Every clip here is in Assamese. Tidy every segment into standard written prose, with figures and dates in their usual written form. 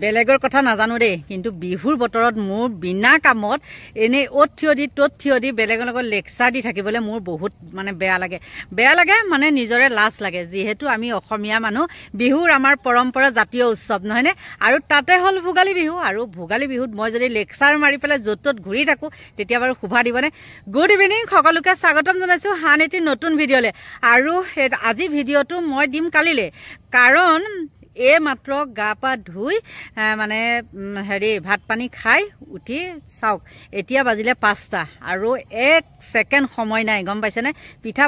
বেলেগৰ কথা নাজানো দেই কিন্তু বিহুৰ বতৰত মোৰ বিনা কামত এনে অত থিয় দি তত থিয় দি বেলেগৰ লগত লেকচাৰ দি থাকিবলৈ মোৰ বহুত মানে বেয়া লাগে মানে নিজৰে লাজ লাগে যিহেতু আমি অসমীয়া মানুহ বিহুৰ আমাৰ পৰম্পৰা জাতীয় উৎসৱ নহয়নে আৰু তাতে হ'ল ভোগালী বিহু আৰু ভোগালী বিহুত মই যদি লেকচাৰ মাৰি পেলাই য'ত ত'ত ঘূৰি থাকোঁ তেতিয়া বাৰু শোভা দিবনে গুড ইভিনিং সকলোকে স্বাগতম জনাইছোঁ হান এটি নতুন ভিডিঅ'লৈ আৰু আজি ভিডিঅ'টো মই দিম কালিলৈ কাৰণ এই মাত্ৰ গা পা ধুই মানে হেৰি ভাত পানী খাই উঠি চাওক এতিয়া বাজিলে 5টা আৰু 1 ছেকেণ্ড সময় নাই গম পাইছেনে পিঠা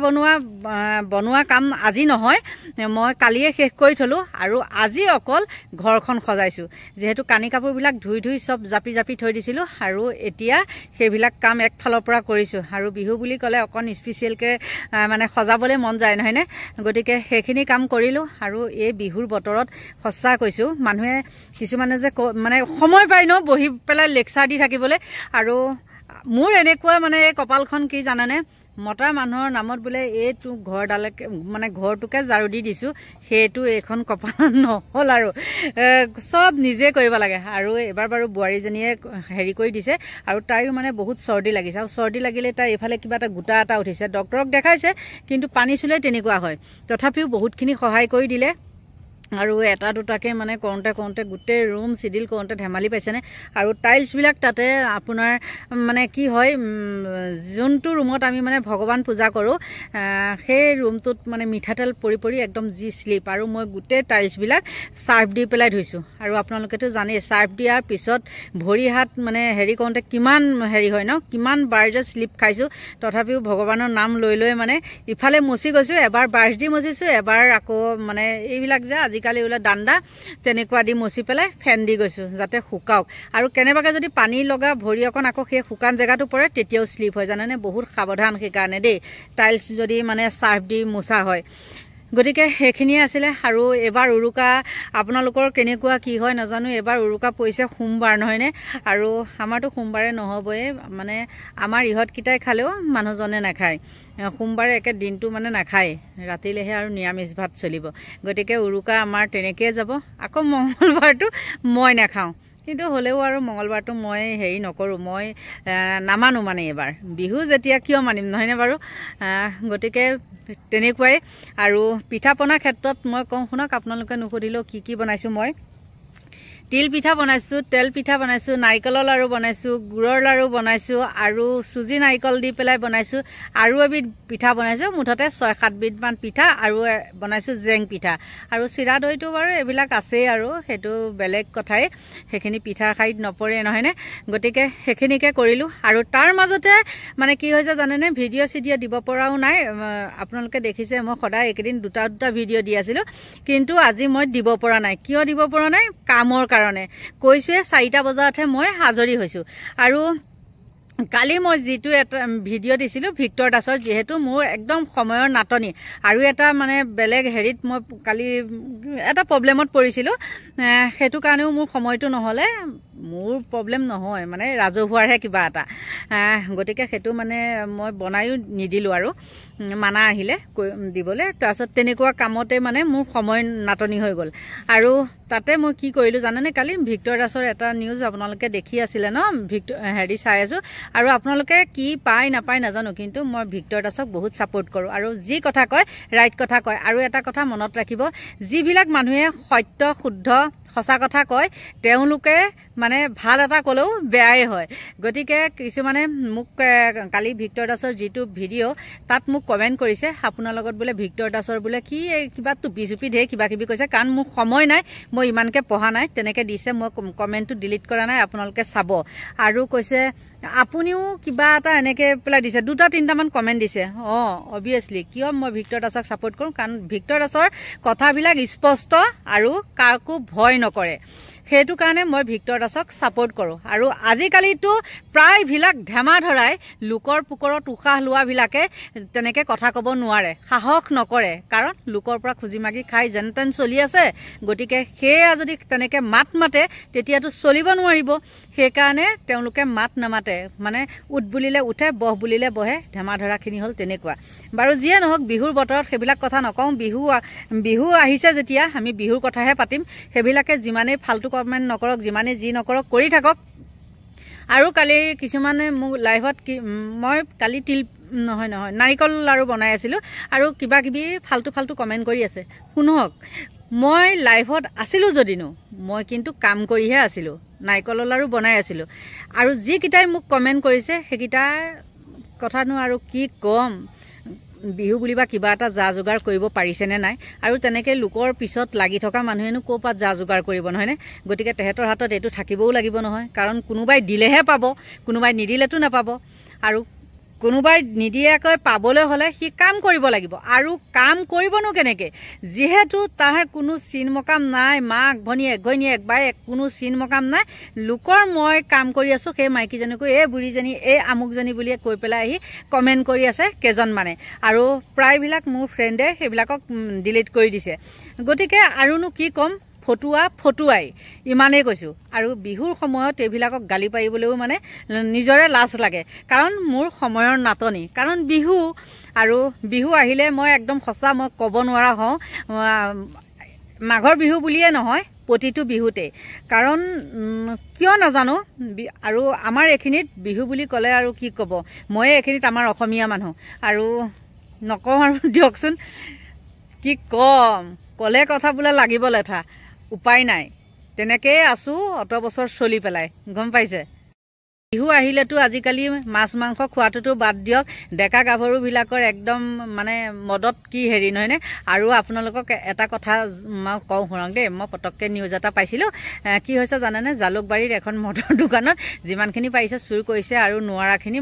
বনোৱা কাম আজি নহয় মই কালিয়ে শেষ কৰি থলোঁ আৰু আজি অকল ঘৰখন সজাইছোঁ যিহেতু কানি কাপোৰবিলাক ধুই সব জাপি থৈ দিছিলোঁ আৰু এতিয়া সেইবিলাক কাম একফালৰ পৰা কৰিছোঁ আৰু বিহু বুলি ক'লে অকণ স্পেচিয়েলকৈ মানে সজাবলৈ মন যায় নহয়নে গতিকে সেইখিনি কাম কৰিলোঁ আৰু এই বিহুৰ বতৰত সঁচা কৈছোঁ মানুহে কিছুমানে যে মানে সময় পায় ন বহি পেলাই লেকচাৰ দি থাকিবলৈ আৰু মোৰ এনেকুৱা মানে কপালখন কি জানানে মতা মানুহৰ নামত বোলে এইটো ঘৰডালকে মানে ঘৰটোকে ঝাৰু দি দিছোঁ সেইটো এইখন কপাল নহ'ল আৰু চব নিজে কৰিব লাগে আৰু এবাৰ বাৰু বোৱাৰীজনীয়ে হেৰি কৰি দিছে আৰু তাইও মানে বহুত চৰ্দি লাগিছে আৰু চৰ্দি লাগিলে তাই এইফালে কিবা এটা গোটা এটা উঠিছে ডক্টৰক দেখাইছে কিন্তু পানী চুলে তেনেকুৱা হয় তথাপিও বহুতখিনি সহায় কৰি দিলে আৰু এটা দুটাকে মানে কৰোঁতে গোটেই ৰুম চিডিল কৰোঁতে ধেমালি পাইছেনে আৰু টাইলছবিলাক তাতে আপোনাৰ মানে কি হয় যোনটো ৰুমত আমি মানে ভগৱান পূজা কৰোঁ সেই ৰুমটোত মানে মিঠাতেল পৰি একদম যি শ্লিপ আৰু মই গোটেই টাইলছবিলাক চাৰ্ফ দি পেলাই ধুইছোঁ আৰু আপোনালোকেতো জানেই চাৰ্ফ দিয়াৰ পিছত ভৰি হাত মানে হেৰি কৰোঁতে কিমান হেৰি হয় ন কিমান বাৰ যে শ্লিপ খাইছোঁ তথাপিও ভগৱানৰ নাম লৈ মানে ইফালে মচি গৈছোঁ এবাৰ ব্ৰাছ দি মচিছোঁ এবাৰ আকৌ মানে এইবিলাক যে আজিকালি ওলা দাণ্ডা তেনেকুৱা দি মচি পেলাই ফেন দি গৈছোঁ যাতে শুকাওক আৰু কেনেবাকৈ যদি পানী লগা ভৰি অকণ আকৌ সেই শুকান জেগাটো পৰে তেতিয়াও শ্লিপ হয় জানেনে বহুত সাৱধান সেইকাৰণে দেই টাইলছ যদি মানে চাৰ্ফ দি মোচা হয় গতিকে সেইখিনিয়ে আছিলে আৰু এবাৰ উৰুকা আপোনালোকৰ কেনেকুৱা কি হয় নাজানো এবাৰ উৰুকা পৰিছে সোমবাৰ নহয়নে আৰু আমাৰতো সোমবাৰে নহ'বই মানে আমাৰ ইহঁতকেইটাই খালেও মানুহজনে নাখায় সোমবাৰে একে দিনটো মানে নাখায় ৰাতিলেহে আৰু নিৰামিষ ভাত চলিব গতিকে উৰুকা আমাৰ তেনেকৈয়ে যাব আকৌ মঙ্গলবাৰটো মই নাখাওঁ কিন্তু হ'লেও আৰু মঙ্গলবাৰটো মই হেৰি নকৰোঁ মই নামানো মানে এইবাৰ বিহু যেতিয়া কিয় মানিম নহয়নে বাৰু গতিকে তেনেকুৱাই আৰু পিঠা পনাৰ ক্ষেত্ৰত মই কওঁ শুনক আপোনালোকে নুসুধিলেও কি বনাইছোঁ মই তিল পিঠা বনাইছোঁ তেল পিঠা বনাইছোঁ নাৰিকলৰ লাড়ু বনাইছোঁ গুড়ৰ লাড়ু বনাইছোঁ আৰু চুজি নাৰিকল দি পেলাই বনাইছোঁ আৰু এবিধ পিঠা বনাইছোঁ মুঠতে 6-7 বিধমান পিঠা আৰু বনাইছোঁ জেং পিঠা আৰু চিৰা দৈটো বাৰু এইবিলাক আছেই আৰু সেইটো বেলেগ কথাই সেইখিনি পিঠাৰ খাইত নপৰে নহয়নে গতিকে সেইখিনিকে কৰিলোঁ আৰু তাৰ মাজতে মানে কি হৈছে জানেনে ভিডিঅ' চিডিঅ' দিব পৰাও নাই আপোনালোকে দেখিছে মই সদায় এইকেইদিন দুটা ভিডিঅ' দি আছিলোঁ কিন্তু আজি মই দিব পৰা নাই কিয় দিব পৰা নাই কামৰ কাৰণে কৈছোৱে 4টা বজাতহে মই আজৰি হৈছোঁ আৰু কালি মই যিটো এটা ভিডিঅ' দিছিলোঁ ভিক্টৰ দাসৰ যিহেতু মোৰ একদম সময়ৰ নাটনি আৰু এটা মানে বেলেগ হেৰিত মই কালি এটা প্ৰব্লেমত পৰিছিলোঁ সেইটো কাৰণেও মোৰ সময়টো নহ'লে মোৰ প্ৰব্লেম নহয় মানে ৰাজহুৱাৰহে কিবা এটা গতিকে সেইটো মানে মই বনায়ো নিদিলোঁ আৰু মানা আহিলে দিবলৈ তাৰপিছত তেনেকুৱা কামতে মানে মোৰ সময় নাটনি হৈ গ'ল আৰু তাতে মই কি কৰিলোঁ জানেনে কালি ভিক্টৰ দাসৰ এটা নিউজ আপোনালোকে দেখি আছিলে ন হেৰি চাই আছোঁ আৰু আপোনালোকে কি পায় নাপায় নাজানো কিন্তু মই ভিক্টৰ দাসক বহুত ছাপোৰ্ট কৰোঁ আৰু যি কথা কয় ৰাইট কথা কয় আৰু এটা কথা মনত ৰাখিব যিবিলাক মানুহে সত্য শুদ্ধ সঁচা কথা কয় তেওঁলোকে মানে ভাল এটা ক'লেও বেয়াই হয় গতিকে কিছুমানে মোক কালি ভিক্টৰ দাসৰ যিটো ভিডিঅ' তাত মোক কমেণ্ট কৰিছে আপোনাৰ লগত বোলে ভিক্টৰ দাসৰ বোলে কি কিবা টুপি চুপি ধেৰ কিবাকিবি কৈছে কাৰণ মোক সময় নাই মই ইমানকৈ পঢ়া নাই তেনেকৈ দিছে মই কমেণ্টটো ডিলিট কৰা নাই আপোনালোকে চাব আৰু কৈছে আপুনিও কিবা এটা এনেকৈ পেলাই দিছে 2-3টামান কমেণ্ট দিছে অবভিয়াছলি কিয় মই ভিক্টৰ দাসক ছাপোৰ্ট কৰোঁ কাৰণ ভিক্টৰ দাসৰ কথাবিলাক স্পষ্ট আৰু কাকো ভয় নকৰে সেইটো কাৰণে মই ভিক্টৰ দাসক ছাপোৰ্ট কৰোঁ আৰু আজিকালিতো প্ৰায়বিলাক ধেমা ধৰাই লোকৰ পুকৰত উশাহ লোৱাবিলাকে তেনেকৈ কথা ক'ব নোৱাৰে সাহস নকৰে কাৰণ লোকৰ পৰা খুজি মাগি খাই যেন তেন চলি আছে গতিকে সেয়া যদি তেনেকৈ মাত মাতে তেতিয়াতো চলিব নোৱাৰিব সেইকাৰণে তেওঁলোকে মাত নামাতে মানে উঠ বুলিলে উঠে বহ বুলিলে বহে ধেমা ধৰাখিনি হ'ল তেনেকুৱা বাৰু যিয়ে নহওক বিহুৰ বতৰত সেইবিলাক কথা নকওঁ বিহু আহিছে যেতিয়া আমি বিহুৰ কথাহে পাতিম সেইবিলাকে নোহোৱাকৈ যিমানেই ফাল্টু কমেণ্ট নকৰক, যিমানেই যি নকৰক কৰি থাকক। আৰু কালি কিছুমানে মোক লাইভত মই কালি নহয় নাৰিকল লাৰু বনাই আছিলোঁ আৰু কিবা কিবি ফাল্টু কমেণ্ট কৰি আছে। শুনক, মই লাইভত আছিলোঁ যদিনো মই কিন্তু কাম কৰিহে আছিলোঁ, নাৰিকলৰ লাৰু বনাই আছিলোঁ। আৰু যিকেইটাই মোক কমেণ্ট কৰিছে সেইকেইটা কথানো আৰু কি ক'ম, বিহু বুলিবা কিবা এটা যা যোগাৰ কৰিব পাৰিছেনে নাই। আৰু তেনেকৈ লোকৰ পিছত লাগি থকা মানুহেনো ক'ৰ পৰা যা যোগাৰ কৰিব, নহয়নে? গতিকে তেহেঁতৰ হাতত এইটো থাকিবও লাগিব নহয়, কাৰণ কোনোবাই দিলেহে পাব, কোনোবাই নিদিলেতো নাপাব। আৰু কোনোবাই নিদিয়াকৈ পাবলৈ হ'লে সি কাম কৰিব লাগিব। আৰু কাম কৰিবনো কেনেকৈ, যিহেতু তাৰ কোনো চিন মকাম নাই, মাক ভনীয়েক বায়েক কোনো চিন মকাম নাই। লোকৰ মই কাম কৰি আছোঁ, সেই মাইকীজনীকো এই বুঢ়ীজনী এই আমুকজনী বুলিয়ে কৈ পেলাই আহি কমেণ্ট কৰি আছে কেইজনমানে। আৰু প্ৰায়বিলাক মোৰ ফ্ৰেণ্ডে সেইবিলাকক ডিলিট কৰি দিছে। গতিকে আৰুনো কি ক'ম, ফটুৱাই ইমানেই কৈছোঁ। আৰু বিহুৰ সময়ত এইবিলাকক গালি পাৰিবলৈও মানে নিজৰে লাজ লাগে, কাৰণ মোৰ সময়ৰ নাটনি। কাৰণ বিহু আহিলে মই একদম সঁচা মই ক'ব নোৱাৰা হওঁ, মাঘৰ বিহু বুলিয়ে নহয় প্ৰতিটো বিহুতেই। কাৰণ কিয় নাজানো, আৰু আমাৰ এইখিনিত বিহু বুলি ক'লে আৰু কি ক'ব, ময়ে এইখিনিত আমাৰ অসমীয়া মানুহ আৰু নকওঁ আৰু দিয়কচোন, কি ক'ম, ক'লে কথা বোলে লাগিব লেঠা, উপায় নাই, তেনেকৈয়ে আছোঁ অত বছৰ চলি পেলাই, গম পাইছে। বিহু আহিলেতো আজিকালি মাছ মাংস খোৱাটোতো বাদ দিয়ক, ডেকা গাভৰুবিলাকৰ একদম মানে মদত কি হেৰি নহয়নে। আৰু আপোনালোকক এটা কথা মই কওঁ শুনক দেই, মই পটককৈ নিউজ এটা পাইছিলোঁ। কি হৈছে জানেনে, জালুকবাৰীত এখন মদৰ দোকানত যিমানখিনি পাৰিছে চুৰ কৰিছে, আৰু নোৱাৰাখিনি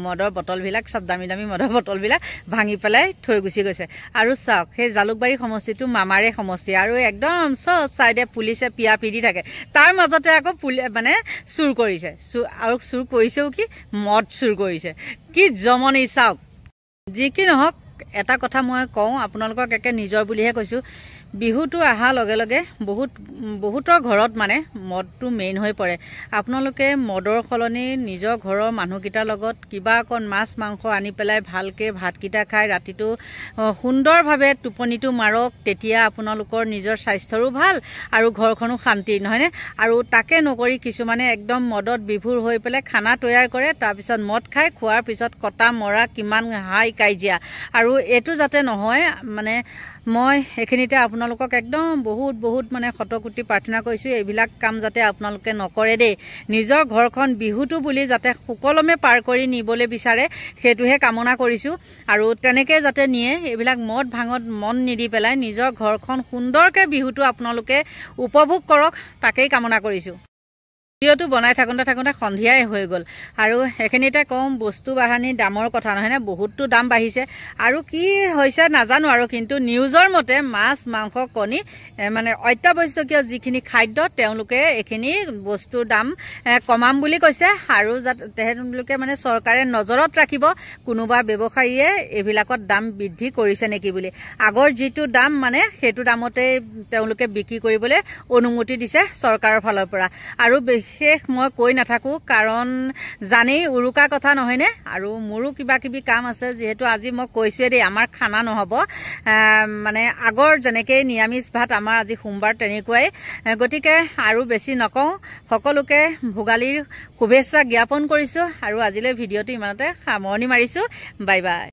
মদৰ বটলবিলাক, চব দামী মদৰ বটলবিলাক ভাঙি পেলাই থৈ গুচি গৈছে। আৰু চাওক, সেই জালুকবাৰী সমষ্টিটো মামাৰে সমষ্টি, আৰু একদম চব চাইডে পুলিচে পিয়া দি থাকে, তাৰ মাজতে আকৌ মানে চুৰ কৰিছে। আৰু চুৰ কৰিছেও কি, মদ চুৰ কৰিছে, কি জমনি চাওক। যি কি নহওক, এটা কথা মই কওঁ আপোনালোকক, একে নিজৰ বুলিহে কৈছোঁ, বিহুটো অহাৰ লগে লগে বহুতৰ ঘৰত মানে মদটো মেইন হৈ পৰে। আপোনালোকে মদৰ সলনি নিজৰ ঘৰৰ মানুহকেইটাৰ লগত কিবা অকণ মাছ মাংস আনি পেলাই ভালকৈ ভাতকেইটা খাই ৰাতিটো সুন্দৰভাৱে টোপনিটো মাৰক, তেতিয়া আপোনালোকৰ নিজৰ স্বাস্থ্যৰো ভাল আৰু ঘৰখনো শান্তি, নহয়নে। আৰু তাকে নকৰি কিছুমানে একদম মদত বিভোৰ হৈ পেলাই খানা তৈয়াৰ কৰে, তাৰপিছত মদ খাই খোৱাৰ পিছত কটা মৰা কিমান হাই কাজিয়া। আৰু এইটো যাতে নহয়, মানে মই এইখিনিতে আপোনালোকক একদম বহুত মানে শতকোটি প্ৰাৰ্থনা কৰিছোঁ, এইবিলাক কাম যাতে আপোনালোকে নকৰে দেই। নিজৰ ঘৰখন বিহুটো বুলি যাতে সুকলমে পাৰ কৰি নিবলৈ বিচাৰে, সেইটোহে কামনা কৰিছোঁ। আৰু তেনেকৈ যাতে নিয়ে, এইবিলাক মদ ভাঙত মন নিদি পেলাই নিজৰ ঘৰখন সুন্দৰকৈ বিহুটো আপোনালোকে উপভোগ কৰক, তাকেই কামনা কৰিছোঁ। ভিডিঅ'টো বনাই থাকোঁতে সন্ধিয়াই হৈ গ'ল। আৰু সেইখিনিতে কওঁ, বস্তু বাহানিৰ দামৰ কথা নহয়নে, বহুতো দাম বাঢ়িছে। আৰু কি হৈছে নাজানো, আৰু কিন্তু নিউজৰ মতে মাছ মাংস কণী মানে অত্যাৱশ্যকীয় যিখিনি খাদ্য, তেওঁলোকে এইখিনি বস্তুৰ দাম কমাম বুলি কৈছে। আৰু তেওঁলোকে মানে চৰকাৰে নজৰত ৰাখিব কোনোবা ব্যৱসায়ীয়ে এইবিলাকত দাম বৃদ্ধি কৰিছে নেকি বুলি। আগৰ যিটো দাম মানে সেইটো দামতেই তেওঁলোকে বিক্ৰী কৰিবলৈ অনুমতি দিছে চৰকাৰৰ ফালৰ পৰা। আৰু বিশেষ মই কৈ নাথাকোঁ, কাৰণ জানেই উৰুকা কথা নহয়নে। আৰু মোৰো কিবা কিবি কাম আছে, যিহেতু আজি মই কৈছোঁৱে দেই, আমাৰ খানা নহ'ব, মানে আগৰ যেনেকৈ নিৰামিষ ভাত আমাৰ আজি সোমবাৰ তেনেকুৱাই। গতিকে আৰু বেছি নকওঁ, সকলোকে ভোগালীৰ শুভেচ্ছা জ্ঞাপন কৰিছোঁ। আৰু আজিলৈ ভিডিঅ'টো ইমানতে সামৰণি মাৰিছোঁ। Bye bye.